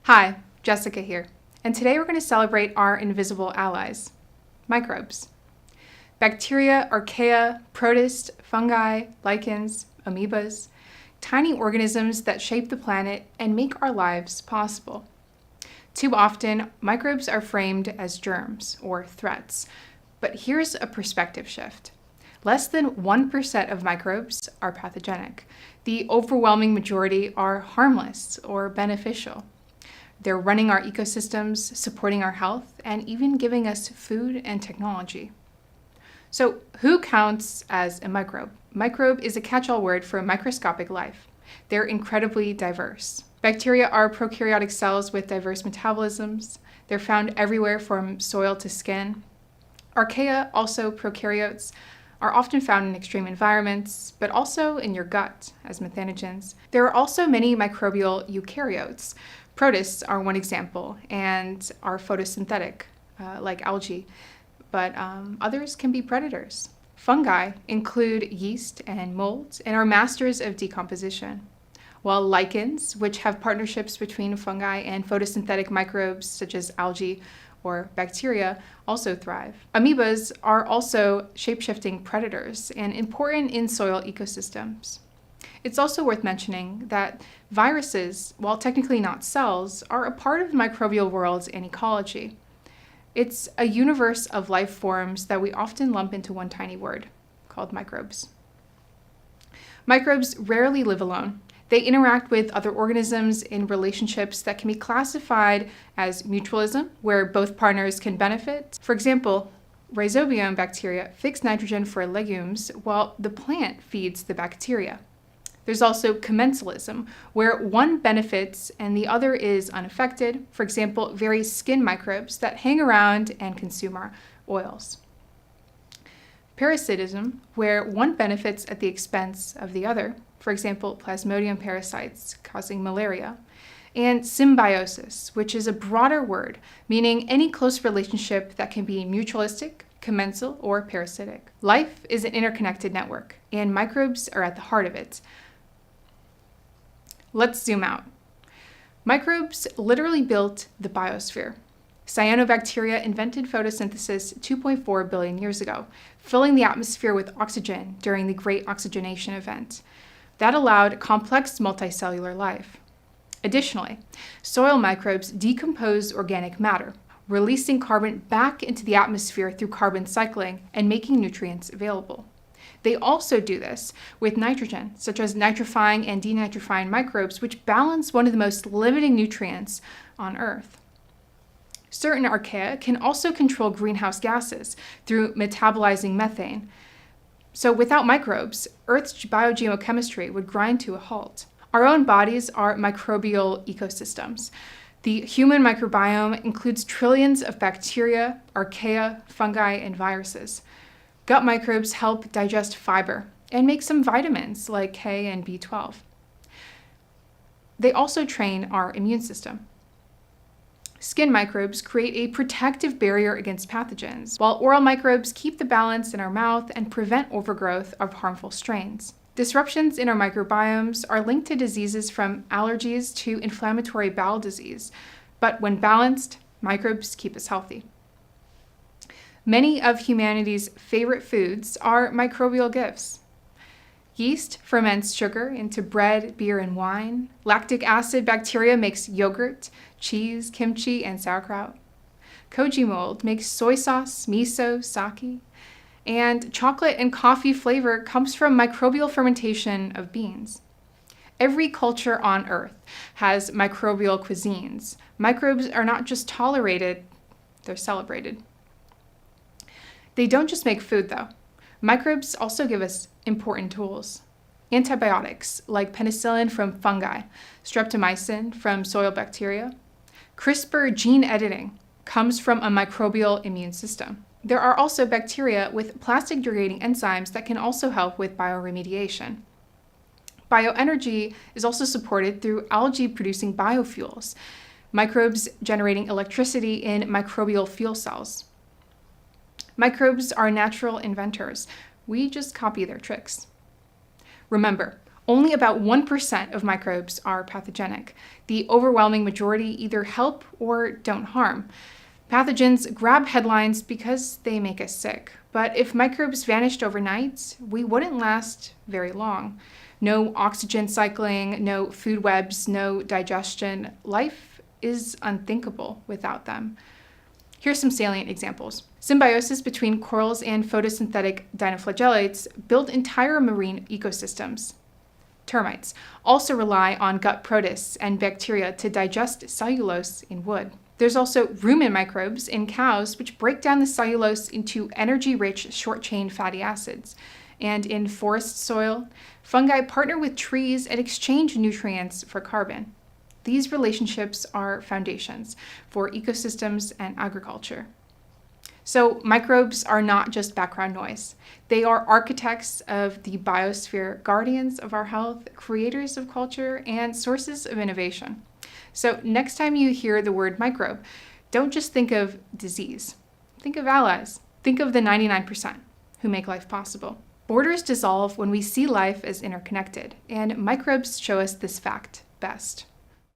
Hi, Jessica here, and today we're going to celebrate our invisible allies, microbes. Bacteria, archaea, protists, fungi, lichens, amoebas, tiny organisms that shape the planet and make our lives possible. Too often, microbes are framed as germs or threats, but here's a perspective shift. Less than 1% of microbes are pathogenic. The overwhelming majority are harmless or beneficial. They're running our ecosystems, supporting our health, and even giving us food and technology. So, who counts as a microbe? Microbe is a catch-all word for microscopic life. They're incredibly diverse. Bacteria are prokaryotic cells with diverse metabolisms. They're found everywhere from soil to skin. Archaea, also prokaryotes, are often found in extreme environments, but also in your gut as methanogens. There are also many microbial eukaryotes. Protists are one example and are photosynthetic, like algae, but others can be predators. Fungi include yeast and mold and are masters of decomposition, while lichens, which have partnerships between fungi and photosynthetic microbes such as algae or bacteria, also thrive. Amoebas are also shape-shifting predators and important in soil ecosystems. It's also worth mentioning that viruses, while technically not cells, are a part of the microbial world and ecology. It's a universe of life forms that we often lump into one tiny word, called microbes. Microbes rarely live alone. They interact with other organisms in relationships that can be classified as mutualism, where both partners can benefit. For example, rhizobium bacteria fix nitrogen for legumes while the plant feeds the bacteria. There's also commensalism, where one benefits and the other is unaffected. For example, various skin microbes that hang around and consume our oils. Parasitism, where one benefits at the expense of the other. For example, plasmodium parasites causing malaria. And symbiosis, which is a broader word, meaning any close relationship that can be mutualistic, commensal, or parasitic. Life is an interconnected network, and microbes are at the heart of it. Let's zoom out. Microbes literally built the biosphere. Cyanobacteria invented photosynthesis 2.4 billion years ago, filling the atmosphere with oxygen during the Great Oxygenation event. That allowed complex multicellular life. Additionally, soil microbes decompose organic matter, releasing carbon back into the atmosphere through carbon cycling and making nutrients available. They also do this with nitrogen, such as nitrifying and denitrifying microbes, which balance one of the most limiting nutrients on Earth. Certain archaea can also control greenhouse gases through metabolizing methane. So without microbes, Earth's biogeochemistry would grind to a halt. Our own bodies are microbial ecosystems. The human microbiome includes trillions of bacteria, archaea, fungi, and viruses. Gut microbes help digest fiber and make some vitamins like K and B12. They also train our immune system. Skin microbes create a protective barrier against pathogens, while oral microbes keep the balance in our mouth and prevent overgrowth of harmful strains. Disruptions in our microbiomes are linked to diseases from allergies to inflammatory bowel disease, but when balanced, microbes keep us healthy. Many of humanity's favorite foods are microbial gifts. Yeast ferments sugar into bread, beer, and wine. Lactic acid bacteria makes yogurt, cheese, kimchi, and sauerkraut. Koji mold makes soy sauce, miso, sake. And chocolate and coffee flavor comes from microbial fermentation of beans. Every culture on Earth has microbial cuisines. Microbes are not just tolerated, they're celebrated. They don't just make food, though. Microbes also give us important tools. Antibiotics, like penicillin from fungi, streptomycin from soil bacteria. CRISPR gene editing comes from a microbial immune system. There are also bacteria with plastic-degrading enzymes that can also help with bioremediation. Bioenergy is also supported through algae producing biofuels, microbes generating electricity in microbial fuel cells. Microbes are natural inventors. We just copy their tricks. Remember, Only about 1% of microbes are pathogenic. The overwhelming majority either help or don't harm. Pathogens grab headlines because they make us sick. But if microbes vanished overnight, we wouldn't last very long. No oxygen cycling, no food webs, no digestion. Life is unthinkable without them. Here's some salient examples. Symbiosis between corals and photosynthetic dinoflagellates build entire marine ecosystems. Termites also rely on gut protists and bacteria to digest cellulose in wood. There's also rumen microbes in cows, which break down the cellulose into energy-rich short-chain fatty acids. And in forest soil, fungi partner with trees and exchange nutrients for carbon. These relationships are foundations for ecosystems and agriculture. So microbes are not just background noise. They are architects of the biosphere, guardians of our health, creators of culture, and sources of innovation. So next time you hear the word microbe, don't just think of disease. Think of allies. Think of the 99% who make life possible. Borders dissolve when we see life as interconnected, and microbes show us this fact best.